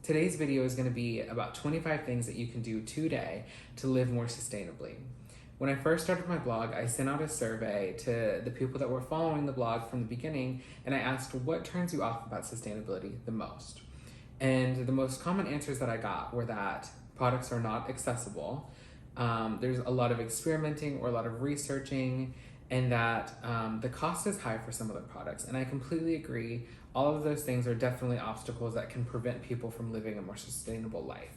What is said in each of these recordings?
Today's video is going to be about 25 things that you can do today to live more sustainably. When I first started my blog, I sent out a survey to the people that were following the blog from the beginning, and I asked what turns you off about sustainability the most. And the most common answers that I got were that products are not accessible, there's a lot of experimenting or a lot of researching, and that the cost is high for some of the products. And I completely agree. All of those things are definitely obstacles that can prevent people from living a more sustainable life.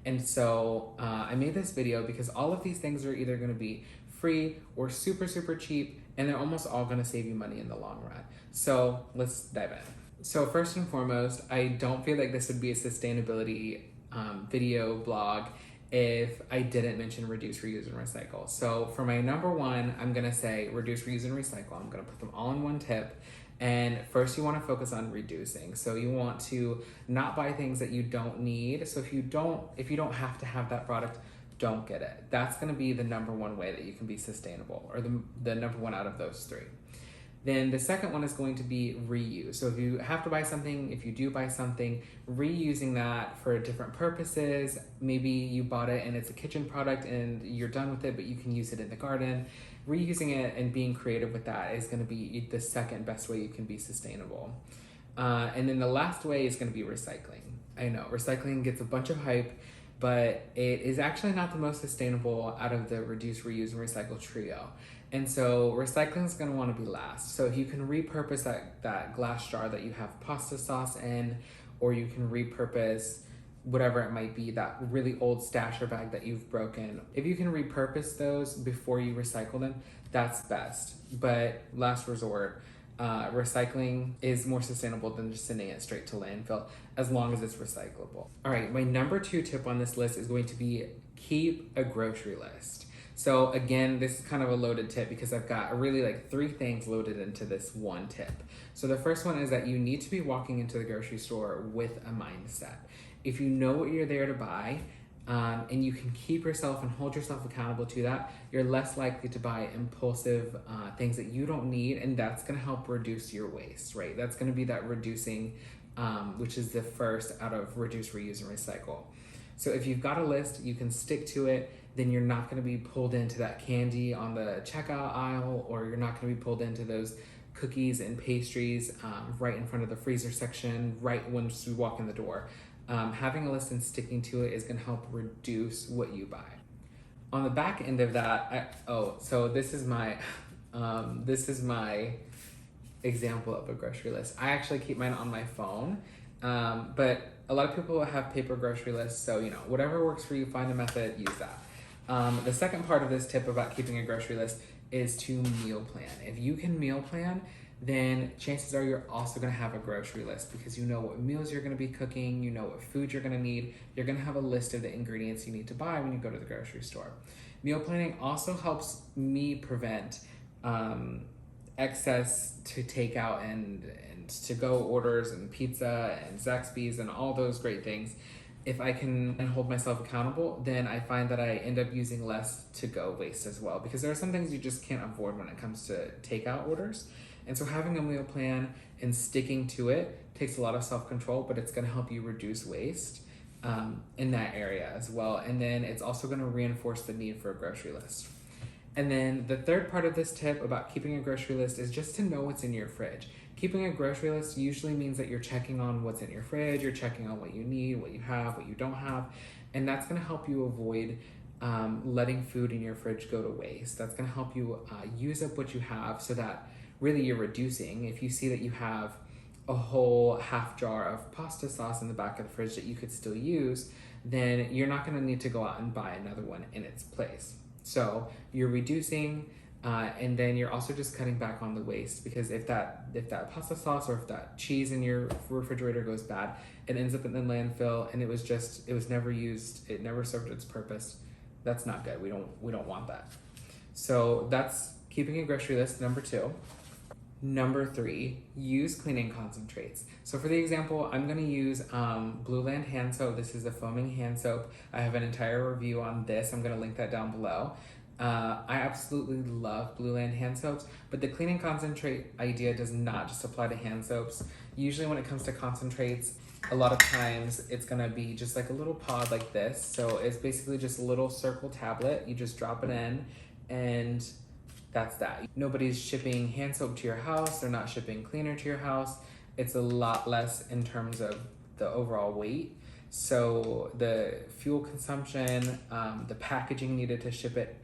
And so I made this video because all of these things are either going to be free or super, super cheap, and they're almost all going to save you money in the long run. So let's dive in. So first and foremost, I don't feel like this would be a sustainability video blog if I didn't mention reduce, reuse, and recycle. So for my number one, I'm gonna say reduce, reuse, and recycle. I'm gonna put them all in one tip. And first you wanna focus on reducing. So you want to not buy things that you don't need. So if you don't have to have that product, don't get it. That's gonna be the number one way that you can be sustainable, or the number one out of those three. Then the second one is going to be reuse. So if you have to buy something, if you do buy something, reusing that for different purposes. Maybe you bought it and it's a kitchen product and you're done with it, but you can use it in the garden. Reusing it and being creative with that is gonna be the second best way you can be sustainable. And then the last way is gonna be recycling. I know, recycling gets a bunch of hype, but it is actually not the most sustainable out of the reduce, reuse, and recycle trio. And so recycling is going to want to be last. So if you can repurpose that glass jar that you have pasta sauce in, or you can repurpose whatever it might be, that really old stasher bag that you've broken. If you can repurpose those before you recycle them, that's best. But last resort, recycling is more sustainable than just sending it straight to landfill, as long as it's recyclable. All right, my number two tip on this list is going to be keep a grocery list. So again, this is kind of a loaded tip because I've got really like three things loaded into this one tip. So the first one is that you need to be walking into the grocery store with a mindset. If you know what you're there to buy, and you can keep yourself and hold yourself accountable to that, you're less likely to buy impulsive things that you don't need, and that's gonna help reduce your waste, right? That's gonna be that reducing, which is the first out of reduce, reuse, and recycle. So if you've got a list, you can stick to it, then you're not gonna be pulled into that candy on the checkout aisle, or you're not gonna be pulled into those cookies and pastries right in front of the freezer section, right once you walk in the door. Having a list and sticking to it is gonna help reduce what you buy. On the back end of that, so this is my example of a grocery list. I actually keep mine on my phone, but a lot of people have paper grocery lists, so whatever works for you, find a method, use that. The second part of this tip about keeping a grocery list is to meal plan. If you can meal plan, then chances are you're also gonna have a grocery list because you know what meals you're gonna be cooking, you know what food you're gonna need, you're gonna have a list of the ingredients you need to buy when you go to the grocery store. Meal planning also helps me prevent excess to takeout and to-go orders and pizza and Zaxby's and all those great things. If I can hold myself accountable, then I find that I end up using less to-go waste as well, because there are some things you just can't avoid when it comes to takeout orders. And so having a meal plan and sticking to it takes a lot of self-control, but it's gonna help you reduce waste in that area as well. And then it's also gonna reinforce the need for a grocery list. And then the third part of this tip about keeping a grocery list is just to know what's in your fridge. Keeping a grocery list usually means that you're checking on what's in your fridge, you're checking on what you need, what you have, what you don't have, and that's gonna help you avoid letting food in your fridge go to waste. That's gonna help you use up what you have so that really you're reducing. If you see that you have a whole half jar of pasta sauce in the back of the fridge that you could still use, then you're not gonna need to go out and buy another one in its place. So you're reducing, and then you're also just cutting back on the waste, because if that pasta sauce or if that cheese in your refrigerator goes bad, it ends up in the landfill and it was never used, it never served its purpose. That's not good. We don't want that. So that's keeping a grocery list, number two. Number three, use cleaning concentrates. So for the example, I'm gonna use Blue Land hand soap. This is a foaming hand soap. I have an entire review on this. I'm gonna link that down below. I absolutely love Blue Land hand soaps, but the cleaning concentrate idea does not just apply to hand soaps. Usually when it comes to concentrates, A lot of times it's gonna be just like a little pod like this. So it's basically just a little circle tablet. You just drop it in and that's that. Nobody's shipping hand soap to your house. They're not shipping cleaner to your house. It's a lot less in terms of the overall weight. So the fuel consumption, the packaging needed to ship it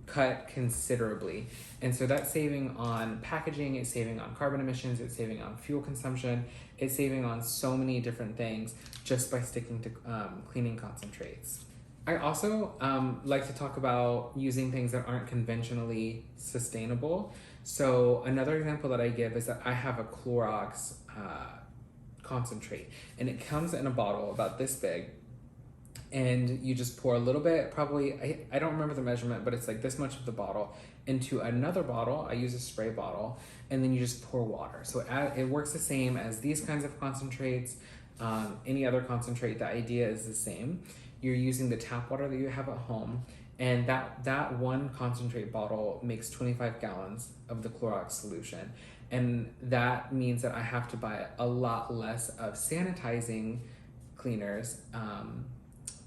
cut considerably. And so that's saving on packaging, it's saving on carbon emissions, it's saving on fuel consumption, it's saving on so many different things just by sticking to cleaning concentrates. I also like to talk about using things that aren't conventionally sustainable. So another example that I give is that I have a Clorox concentrate, and it comes in a bottle about this big, and you just pour a little bit, probably, I don't remember the measurement, but it's like this much of the bottle, into another bottle. I use a spray bottle, and then you just pour water. So it works the same as these kinds of concentrates, any other concentrate. The idea is the same. You're using the tap water that you have at home, and that one concentrate bottle makes 25 gallons of the Clorox solution. And that means that I have to buy a lot less of sanitizing cleaners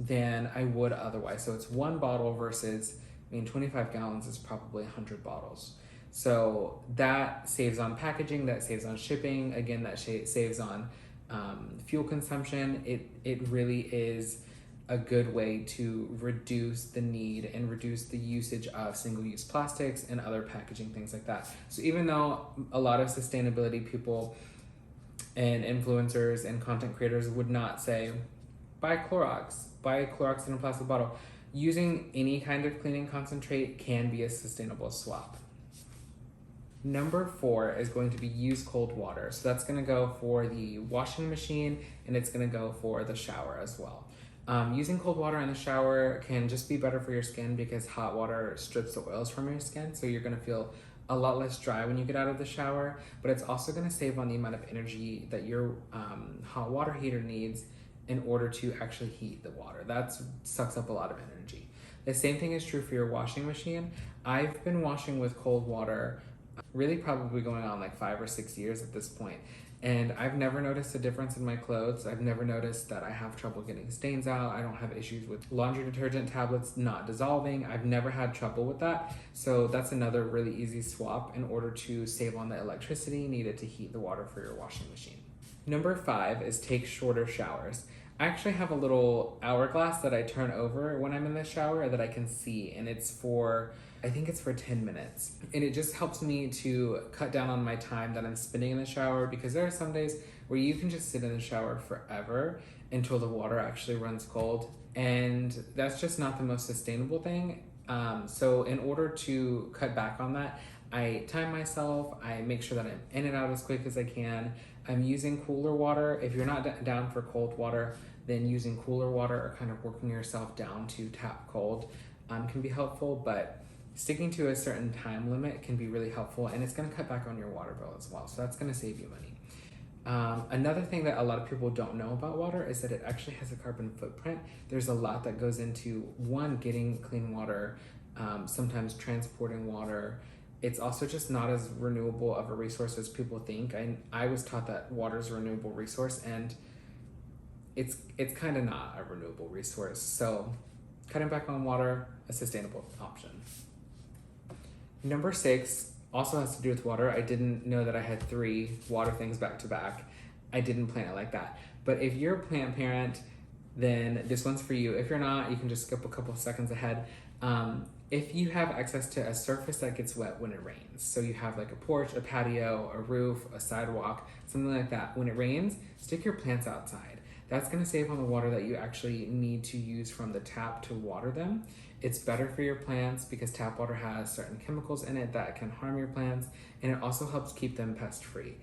than I would otherwise. So it's one bottle versus, 25 gallons is probably 100 bottles. So that saves on packaging, that saves on shipping. Again, that saves on fuel consumption. It really is a good way to reduce the need and reduce the usage of single-use plastics and other packaging, things like that. So even though a lot of sustainability people and influencers and content creators would not say, buy Clorox in a plastic bottle, using any kind of cleaning concentrate can be a sustainable swap. Number 4 is going to be use cold water. So that's gonna go for the washing machine, and it's gonna go for the shower as well. Using cold water in the shower can just be better for your skin because hot water strips the oils from your skin, so you're gonna feel a lot less dry when you get out of the shower, but it's also gonna save on the amount of energy that your hot water heater needs in order to actually heat the water. That sucks up a lot of energy. The same thing is true for your washing machine. I've been washing with cold water really probably going on like 5 or 6 years at this point. And I've never noticed a difference in my clothes. I've never noticed that I have trouble getting stains out. I don't have issues with laundry detergent tablets not dissolving. I've never had trouble with that. So that's another really easy swap in order to save on the electricity needed to heat the water for your washing machine. Number 5 is take shorter showers. I actually have a little hourglass that I turn over when I'm in the shower that I can see, and it's for, I think it's for 10 minutes. And it just helps me to cut down on my time that I'm spending in the shower, because there are some days where you can just sit in the shower forever until the water actually runs cold. And that's just not the most sustainable thing. So in order to cut back on that, I time myself, I make sure that I'm in and out as quick as I can. I'm using cooler water. If you're not down for cold water, then using cooler water or kind of working yourself down to tap cold can be helpful, but sticking to a certain time limit can be really helpful, and it's gonna cut back on your water bill as well, so that's gonna save you money. Another thing that a lot of people don't know about water is that it actually has a carbon footprint. There's a lot that goes into, one, getting clean water, sometimes transporting water. It's also just not as renewable of a resource as people think. I was taught that water is a renewable resource, and it's kind of not a renewable resource. So cutting back on water, a sustainable option. Number 6 also has to do with water. I didn't know that I had 3 water things back to back. I didn't plan it like that. But if you're a plant parent, then this one's for you. If you're not, you can just skip a couple of seconds ahead. If you have access to a surface that gets wet when it rains, so you have like a porch, a patio, a roof, a sidewalk, something like that, when it rains, stick your plants outside. That's gonna save on the water that you actually need to use from the tap to water them. It's better for your plants because tap water has certain chemicals in it that can harm your plants, and it also helps keep them pest-free.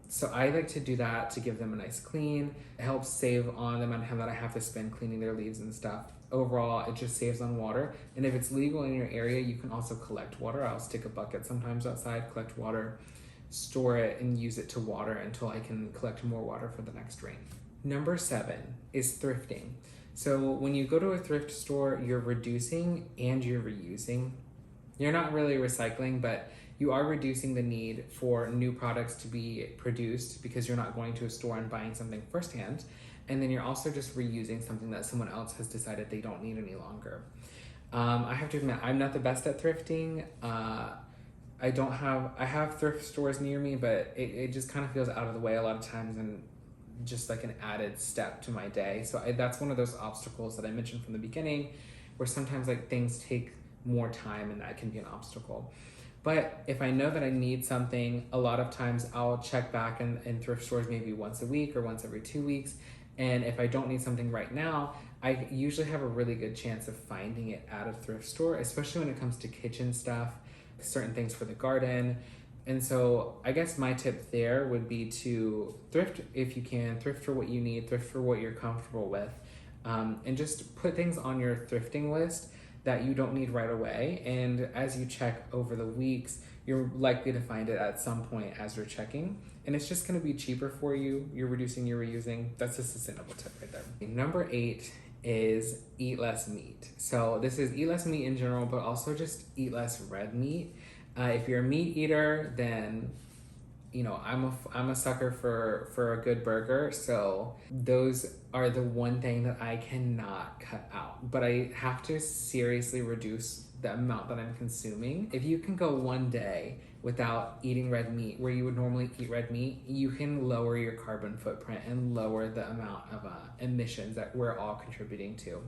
So I like to do that to give them a nice clean. It helps save on the amount of time that I have to spend cleaning their leaves and stuff. Overall, it just saves on water. And if it's legal in your area, you can also collect water. I'll stick a bucket sometimes outside, collect water, store it, and use it to water until I can collect more water for the next rain. Number 7 is thrifting. So when you go to a thrift store, you're reducing and you're reusing. You're not really recycling, but you are reducing the need for new products to be produced because you're not going to a store and buying something firsthand. And then you're also just reusing something that someone else has decided they don't need any longer. I have to admit, I'm not the best at thrifting. I have thrift stores near me, but it just kind of feels out of the way a lot of times and just like an added step to my day. So that's one of those obstacles that I mentioned from the beginning, where sometimes like things take more time and that can be an obstacle. But if I know that I need something, a lot of times I'll check back in thrift stores maybe once a week or once every 2 weeks. And if I don't need something right now, I usually have a really good chance of finding it at a thrift store, especially when it comes to kitchen stuff, certain things for the garden. And so I guess my tip there would be to thrift if you can, thrift for what you need, thrift for what you're comfortable with, and just put things on your thrifting list that you don't need right away. And as you check over the weeks, you're likely to find it at some point as you're checking. And it's just gonna be cheaper for you. You're reducing, you're reusing. That's a sustainable tip right there. Number 8 is eat less meat. So this is eat less meat in general, but also just eat less red meat. If you're a meat eater, then you know I'm a sucker for a good burger. So those are the one thing that I cannot cut out, but I have to seriously reduce the amount that I'm consuming. If you can go one day without eating red meat where you would normally eat red meat, you can lower your carbon footprint and lower the amount of emissions that we're all contributing to.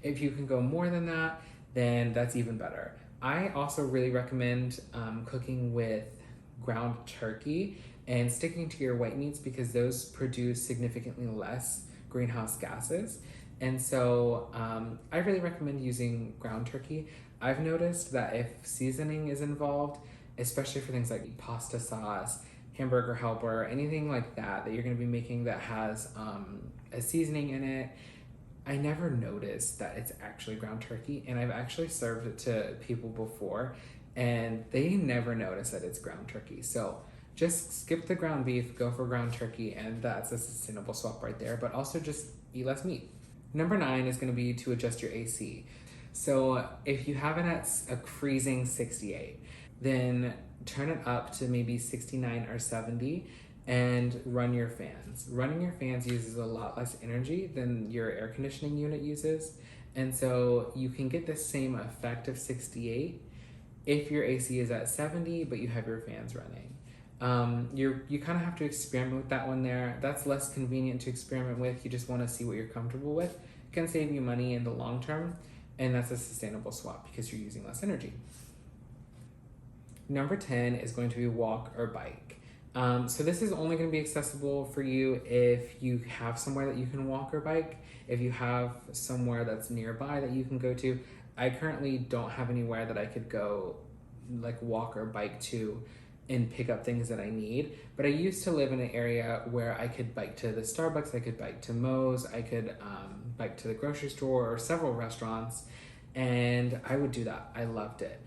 If you can go more than that, then that's even better. I also really recommend cooking with ground turkey and sticking to your white meats because those produce significantly less greenhouse gases. And so I really recommend using ground turkey. I've noticed that if seasoning is involved, especially for things like pasta sauce, hamburger helper, anything like that you're gonna be making that has a seasoning in it, I never noticed that it's actually ground turkey. And I've actually served it to people before and they never notice that it's ground turkey. So just skip the ground beef, go for ground turkey, and that's a sustainable swap right there, but also just eat less meat. Number 9 is gonna be to adjust your AC. So if you have it at a freezing 68, then turn it up to maybe 69 or 70 and run your fans. Running your fans uses a lot less energy than your air conditioning unit uses. And so you can get the same effect of 68 if your AC is at 70, but you have your fans running. You kind of have to experiment with that one there. That's less convenient to experiment with. You just want to see what you're comfortable with. It can save you money in the long term, and that's a sustainable swap because you're using less energy. Number 10 is going to be walk or bike. So this is only going to be accessible for you if you have somewhere that you can walk or bike, if you have somewhere that's nearby that you can go to. I currently don't have anywhere that I could go like walk or bike to and pick up things that I need, but I used to live in an area where I could bike to the Starbucks, I could bike to Moe's, I could bike to the grocery store or several restaurants, and I would do that. I loved it.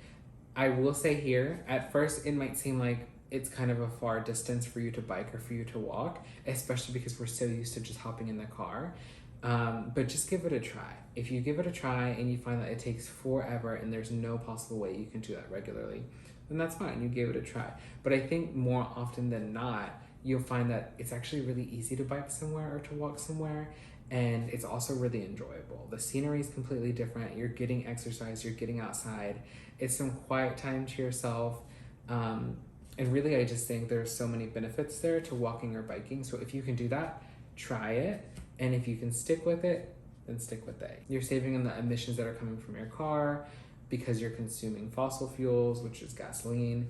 I will say here, at first it might seem like it's kind of a far distance for you to bike or for you to walk, especially because we're so used to just hopping in the car. But just give it a try. If you give it a try and you find that it takes forever and there's no possible way you can do that regularly, then that's fine, you gave it a try. But I think more often than not, you'll find that it's actually really easy to bike somewhere or to walk somewhere, and it's also really enjoyable. The scenery is completely different. You're getting exercise, you're getting outside. It's some quiet time to yourself. And really, I just think there's so many benefits there to walking or biking. So if you can do that, try it. And if you can stick with it, then stick with it. You're saving on the emissions that are coming from your car because you're consuming fossil fuels, which is gasoline.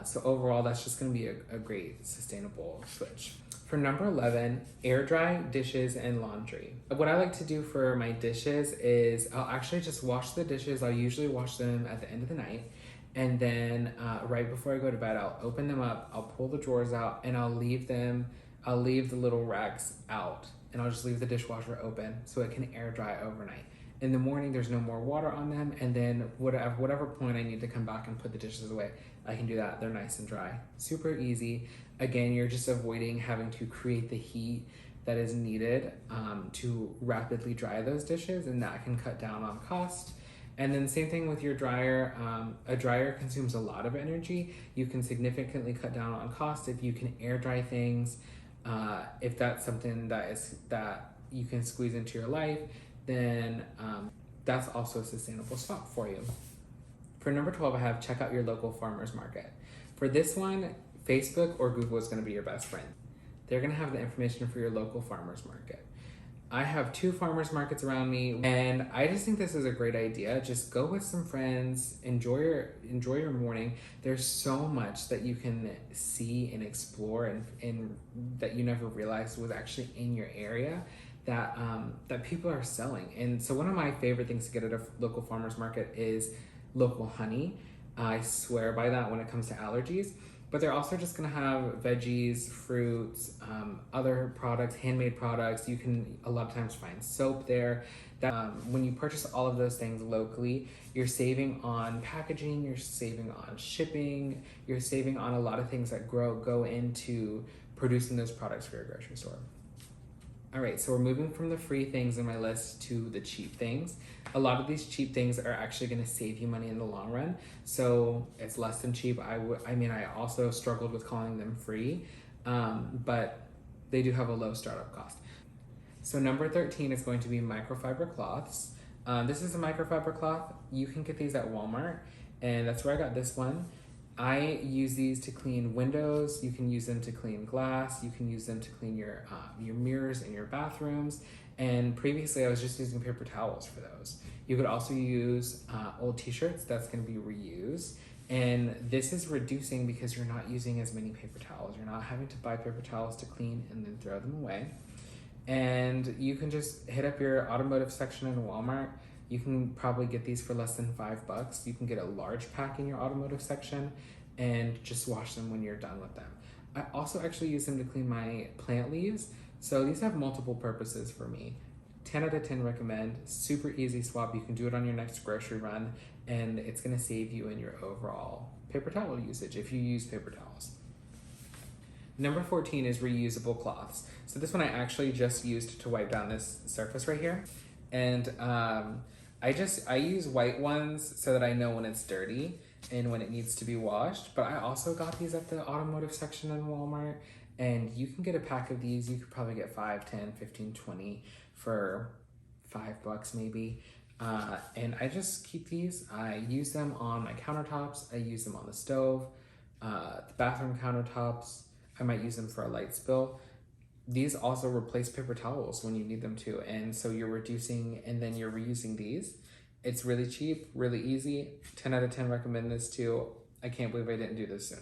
So overall, that's just gonna be a great sustainable switch. For number 11, air dry dishes and laundry. What I like to do for my dishes is I'll actually just wash the dishes. I'll usually wash them at the end of the night. And then right before I go to bed, I'll open them up, I'll pull the drawers out, and I'll leave the little racks out, and I'll just leave the dishwasher open so it can air dry overnight. In the morning, there's no more water on them, and then whatever point I need to come back and put the dishes away, I can do that. They're nice and dry. Super easy. Again, you're just avoiding having to create the heat that is needed to rapidly dry those dishes, and that can cut down on cost. And then same thing with your dryer. A dryer consumes a lot of energy. You can significantly cut down on cost if you can air dry things. If that's something that you can squeeze into your life, then that's also a sustainable swap for you. For number 12, I have check out your local farmers market. For this one, Facebook or Google is going to be your best friend. They're going to have the information for your local farmers market. I have 2 farmers markets around me, and I just think this is a great idea. Just go with some friends, enjoy your morning. There's so much that you can see and explore and that you never realized was actually in your area that that people are selling. And so one of my favorite things to get at a local farmers market is local honey. I swear by that when it comes to allergies. But they're also just gonna have veggies, fruits, other products, handmade products. You can a lot of times find soap there. That when you purchase all of those things locally, you're saving on packaging, you're saving on shipping, you're saving on a lot of things that go into producing those products for your grocery store. All right, so we're moving from the free things in my list to the cheap things. A lot of these cheap things are actually gonna save you money in the long run. So it's less than cheap. I also struggled with calling them free, but they do have a low startup cost. So number 13 is going to be microfiber cloths. This is a microfiber cloth. You can get these at Walmart, and that's where I got this one. I use these to clean windows. You can use them to clean glass. You can use them to clean your mirrors in your bathrooms. And previously I was just using paper towels for those. You could also use old t-shirts. That's gonna be reused. And this is reducing because you're not using as many paper towels. You're not having to buy paper towels to clean and then throw them away. And you can just hit up your automotive section in Walmart. You can probably get these for less than $5. You can get a large pack in your automotive section and just wash them when you're done with them. I also actually use them to clean my plant leaves. So these have multiple purposes for me. 10 out of 10 recommend. Super easy swap. You can do it on your next grocery run, and it's gonna save you in your overall paper towel usage if you use paper towels. Number 14 is reusable cloths. So this one I actually just used to wipe down this surface right here. And I use white ones so that I know when it's dirty and when it needs to be washed. But I also got these at the automotive section in Walmart, and you can get a pack of these. You could probably get 5, 10, 15, 20 for $5 maybe. And I just keep these. I use them on my countertops. I use them on the stove, the bathroom countertops. I might use them for a light spill. These also replace paper towels when you need them to. And so you're reducing and then you're reusing these. It's really cheap, really easy. 10 out of 10 recommend this too. I can't believe I didn't do this sooner.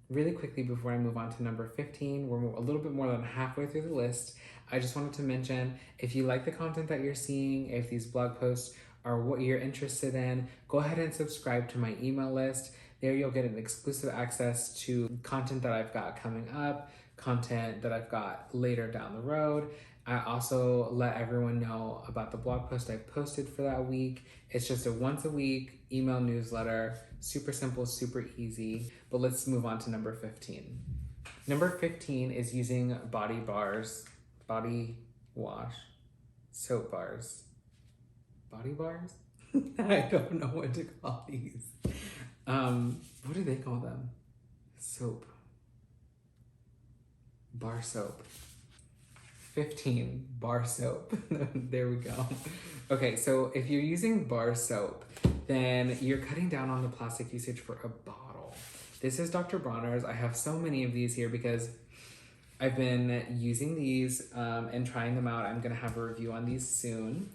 Really quickly before I move on to number 15, we're a little bit more than halfway through the list. I just wanted to mention, if you like the content that you're seeing, if these blog posts are what you're interested in, go ahead and subscribe to my email list. There you'll get an exclusive access to content that I've got coming up, content that I've got later down the road. I also let everyone know about the blog post I posted for that week. It's just a once a week email newsletter, super simple, super easy. But let's move on to number 15. Number 15 is using body wash, soap bars. Body bars? I don't know what to call these. What do they call them? Soap. Bar soap. 15 bar soap. There we go. Okay, so if you're using bar soap, then you're cutting down on the plastic usage for a bottle. This is Dr. Bronner's. I have so many of these here because I've been using these and trying them out. I'm gonna have a review on these soon.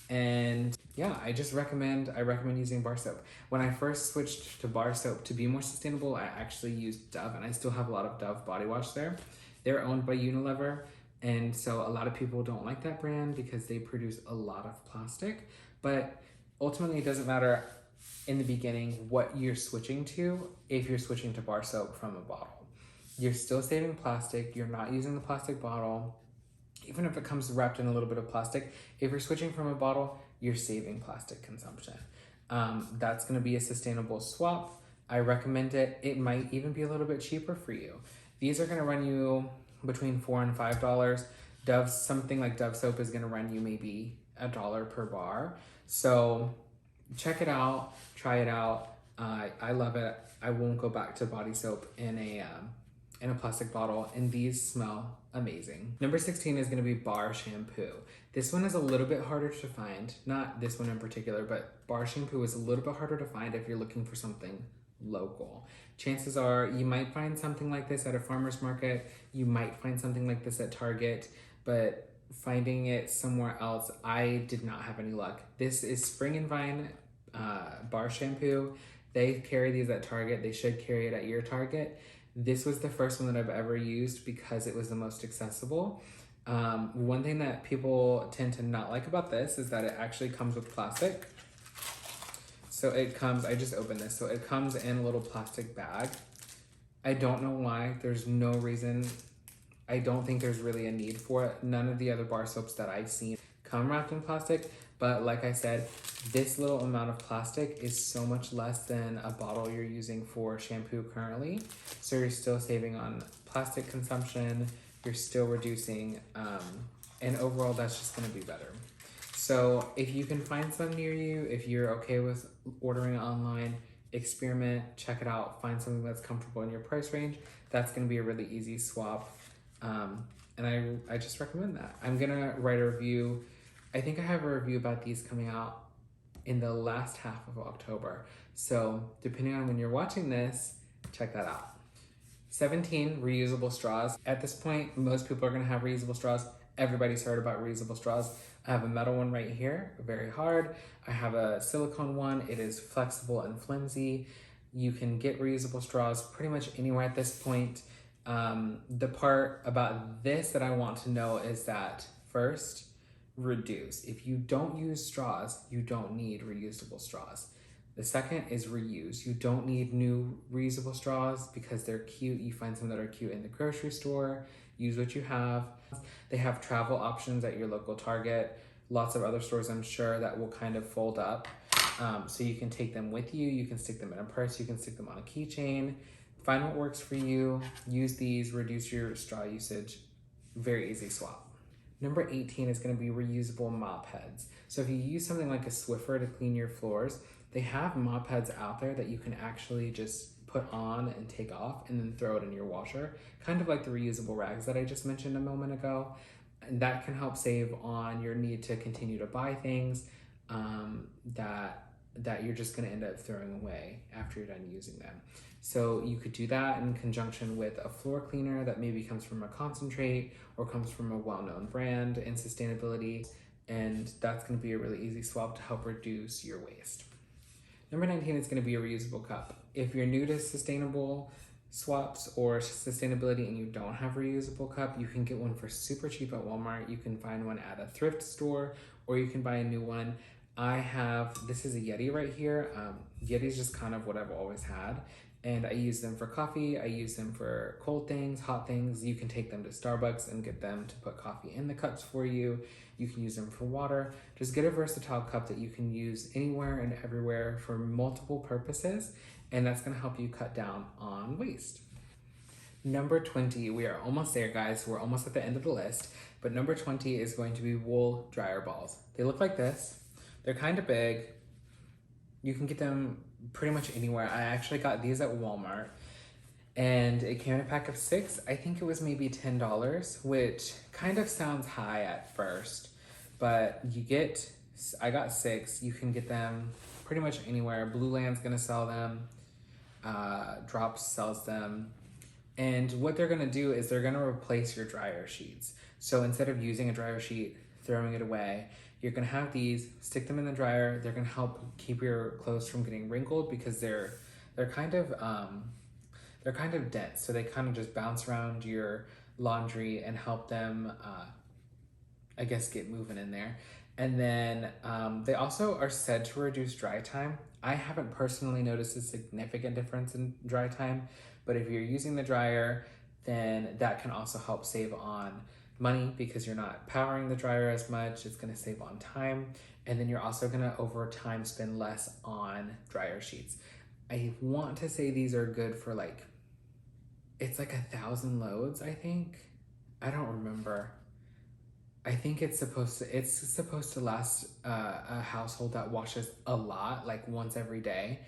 And yeah, I recommend using bar soap. When I first switched to bar soap to be more sustainable, I actually used Dove, and I still have a lot of Dove body wash there. They're owned by Unilever, and so a lot of people don't like that brand because they produce a lot of plastic. But ultimately, it doesn't matter in the beginning what you're switching to if you're switching to bar soap from a bottle. You're still saving plastic. You're not using the plastic bottle. Even if it comes wrapped in a little bit of plastic, if you're switching from a bottle, you're saving plastic consumption. That's gonna be a sustainable swap. I recommend it. It might even be a little bit cheaper for you. These are gonna run you between $4 and $5. Something like Dove soap is gonna run you maybe $1 per bar. So check it out, try it out. I love it. I won't go back to body soap in a plastic bottle, and these smell amazing. Number 16 is gonna be bar shampoo. This one is a little bit harder to find. Not this one in particular, but bar shampoo is a little bit harder to find if you're looking for something local. Chances are you might find something like this at a farmer's market. You might find something like this at Target, but finding it somewhere else, I did not have any luck. This is Spring and Vine bar shampoo. They carry these at Target. They should carry it at your Target. This was the first one that I've ever used because it was the most accessible. One thing that people tend to not like about this is that it actually comes with plastic. So it comes, I just opened this, so it comes in a little plastic bag. I don't know why, there's no reason. I don't think there's really a need for it. None of the other bar soaps that I've seen come wrapped in plastic, but like I said, this little amount of plastic is so much less than a bottle you're using for shampoo currently. So you're still saving on plastic consumption, you're still reducing, and overall that's just gonna be better. So if you can find some near you, if you're okay with ordering online, experiment, check it out, find something that's comfortable in your price range. That's gonna be a really easy swap. And I just recommend that. I'm gonna write a review. I think I have a review about these coming out in the last half of October. So depending on when you're watching this, check that out. 17, reusable straws. At this point, most people are gonna have reusable straws. Everybody's heard about reusable straws. I have a metal one right here, very hard. I have a silicone one. It is flexible and flimsy. You can get reusable straws pretty much anywhere at this point. The part about this that I want to know is that first, reduce. If you don't use straws, you don't need reusable straws. The second is reuse. You don't need new reusable straws because they're cute. You find some that are cute in the grocery store. Use what you have. They have travel options at your local Target. Lots of other stores, I'm sure, that will kind of fold up. So you can take them with you. You can stick them in a purse. You can stick them on a keychain. Find what works for you. Use these. Reduce your straw usage. Very easy swap. Number 18 is going to be reusable mop heads. So if you use something like a Swiffer to clean your floors, they have mop heads out there that you can actually just put on and take off and then throw it in your washer. Kind of like the reusable rags that I just mentioned a moment ago. And that can help save on your need to continue to buy things that you're just going to end up throwing away after you're done using them. So you could do that in conjunction with a floor cleaner that maybe comes from a concentrate or comes from a well-known brand in sustainability, and that's going to be a really easy swap to help reduce your waste. Number 19 is going to be a reusable cup. If you're new to sustainable swaps or sustainability and you don't have a reusable cup, you can get one for super cheap at Walmart. You can find one at a thrift store, or you can buy a new one. This is a Yeti right here. Yeti's just kind of what I've always had. And I use them for coffee. I use them for cold things, hot things. You can take them to Starbucks and get them to put coffee in the cups for you. You can use them for water. Just get a versatile cup that you can use anywhere and everywhere for multiple purposes. And that's gonna help you cut down on waste. Number 20, we are almost there, guys. We're almost at the end of the list. But number 20 is going to be wool dryer balls. They look like this. They're kind of big. You can get them pretty much anywhere. I actually got these at Walmart and it came in a pack of 6. I think it was maybe $10, which kind of sounds high at first, but I got 6. You can get them pretty much anywhere. Blue Land's gonna sell them. Drops sells them. And what they're gonna do is they're gonna replace your dryer sheets. So instead of using a dryer sheet, throwing it away, you're gonna have these, stick them in the dryer. They're gonna help keep your clothes from getting wrinkled because they're kind of dense. So they kind of just bounce around your laundry and help them, I guess, get moving in there. And then they also are said to reduce dry time. I haven't personally noticed a significant difference in dry time, but if you're using the dryer, then that can also help save on money because you're not powering the dryer as much. It's going to save on time, and then you're also going to over time spend less on dryer sheets. I want to say these are good for it's like 1,000 loads, I think. I don't remember. I think it's supposed to last a household that washes a lot, like once every day,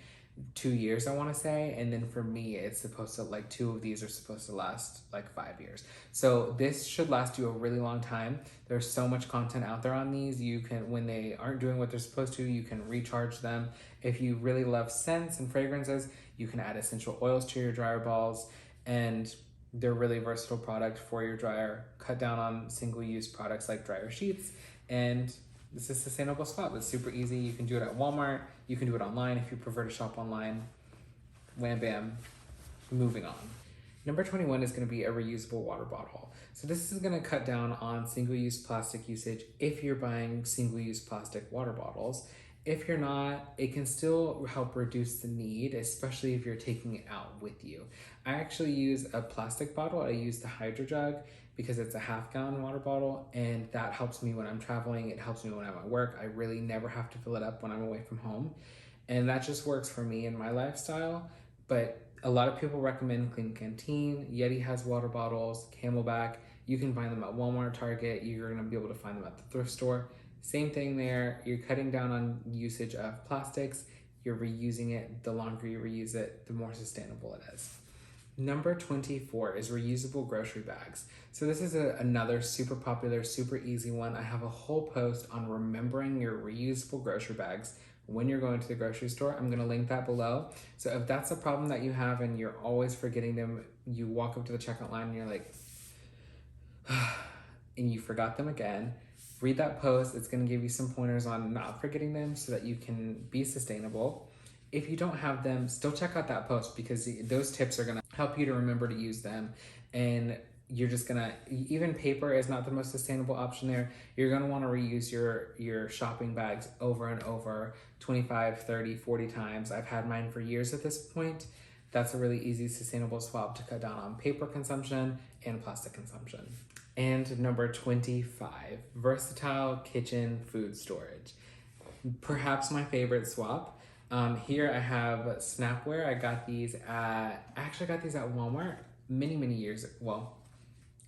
2 years, I want to say. And then for me, it's supposed to, like, two of these are supposed to last like 5 years. So this should last you a really long time. There's so much content out there on these. You can, when they aren't doing what they're supposed to, you can recharge them. If you really love scents and fragrances, you can add essential oils to your dryer balls, and they're really versatile product for your dryer. Cut down on single-use products like dryer sheets, and this is sustainable swap. It's super easy. You can do it at Walmart. You can do it online if you prefer to shop online. Wham bam. Moving on. Number 21 is going to be a reusable water bottle. So this is going to cut down on single-use plastic usage if you're buying single-use plastic water bottles. If you're not, it can still help reduce the need, especially if you're taking it out with you. I actually use a plastic bottle. I use the Hydro Jug because it's a half-gallon water bottle, and that helps me when I'm traveling. It helps me when I'm at work. I really never have to fill it up when I'm away from home, and that just works for me and my lifestyle. But a lot of people recommend Clean Canteen. Yeti has water bottles, Camelback. You can find them at Walmart, Target. You're gonna be able to find them at the thrift store. Same thing there. You're cutting down on usage of plastics. You're reusing it. The longer you reuse it, the more sustainable it is. Number 24 is reusable grocery bags. So this is another super popular, super easy one. I have a whole post on remembering your reusable grocery bags when you're going to the grocery store. I'm gonna link that below. So if that's a problem that you have and you're always forgetting them, you walk up to the checkout line and you're like, and you forgot them again, read that post. It's gonna give you some pointers on not forgetting them so that you can be sustainable. If you don't have them, still check out that post because those tips are gonna help you to remember to use them. And you're just gonna, even paper is not the most sustainable option there. You're gonna wanna reuse your shopping bags over and over, 25, 30, 40 times. I've had mine for years at this point. That's a really easy sustainable swap to cut down on paper consumption and plastic consumption. And number 25, versatile kitchen food storage. Perhaps my favorite swap. Here I have Snapware. I got these at Walmart many years. Well,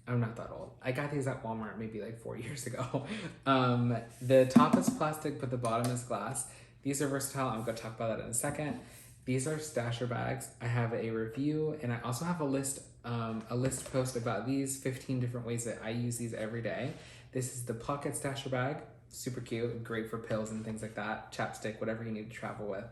I'm not that old. I got these at Walmart maybe like 4 years ago. The top is plastic, but the bottom is glass. These are versatile. I'm gonna talk about that in a second. These are stasher bags. I have a review, and I also have a list post about these 15 different ways that I use these every day. This is the pocket stasher bag. Super cute, great for pills and things like that. Chapstick, whatever you need to travel with.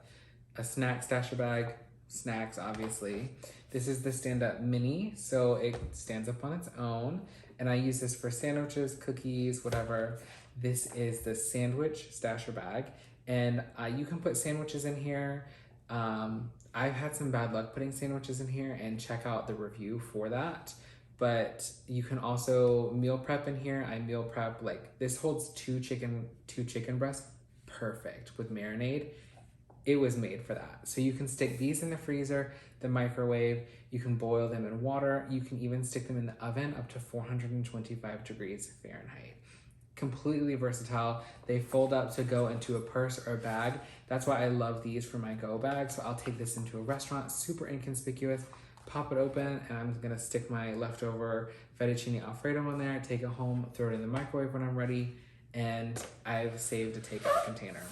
A snack stasher bag, snacks obviously. This is the stand-up mini, so it stands up on its own. And I use this for sandwiches, cookies, whatever. This is the sandwich stasher bag. And you can put sandwiches in here. I've had some bad luck putting sandwiches in here, and check out the review for that. But you can also meal prep in here. I meal prep, like this holds two chicken breasts, perfect with marinade. It was made for that. So you can stick these in the freezer, the microwave, you can boil them in water, you can even stick them in the oven up to 425 degrees Fahrenheit. Completely versatile. They fold up to go into a purse or a bag. That's why I love these for my go bag. So I'll take this into a restaurant, super inconspicuous, pop it open, and I'm gonna stick my leftover fettuccine alfredo in there, take it home, throw it in the microwave when I'm ready, and I've saved a takeout container.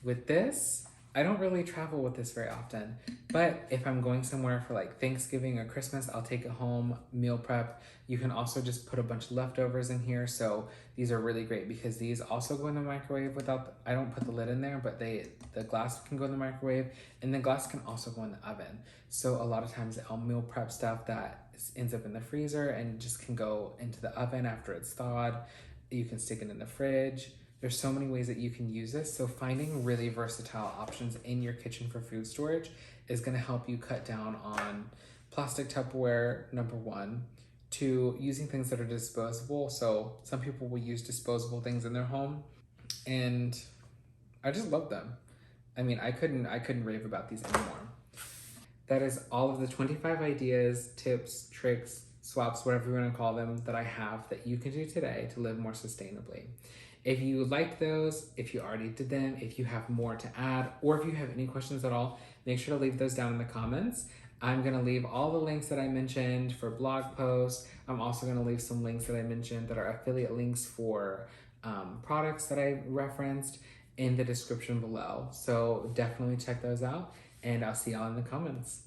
With this, I don't really travel with this very often, but if I'm going somewhere for like Thanksgiving or Christmas, I'll take it home, meal prep. You can also just put a bunch of leftovers in here. So these are really great because these also go in the microwave without, I don't put the lid in there, but the glass can go in the microwave, and the glass can also go in the oven. So a lot of times I'll meal prep stuff that ends up in the freezer and just can go into the oven after it's thawed. You can stick it in the fridge. There's so many ways that you can use this. So finding really versatile options in your kitchen for food storage is gonna help you cut down on plastic Tupperware, number one. Two, using things that are disposable. So some people will use disposable things in their home, and I just love them. I mean, I couldn't rave about these anymore. That is all of the 25 ideas, tips, tricks, swaps, whatever you wanna call them, that I have that you can do today to live more sustainably. If you liked those, if you already did them, if you have more to add, or if you have any questions at all, make sure to leave those down in the comments. I'm going to leave all the links that I mentioned for blog posts. I'm also going to leave some links that I mentioned that are affiliate links for products that I referenced in the description below. So definitely check those out, and I'll see y'all in the comments.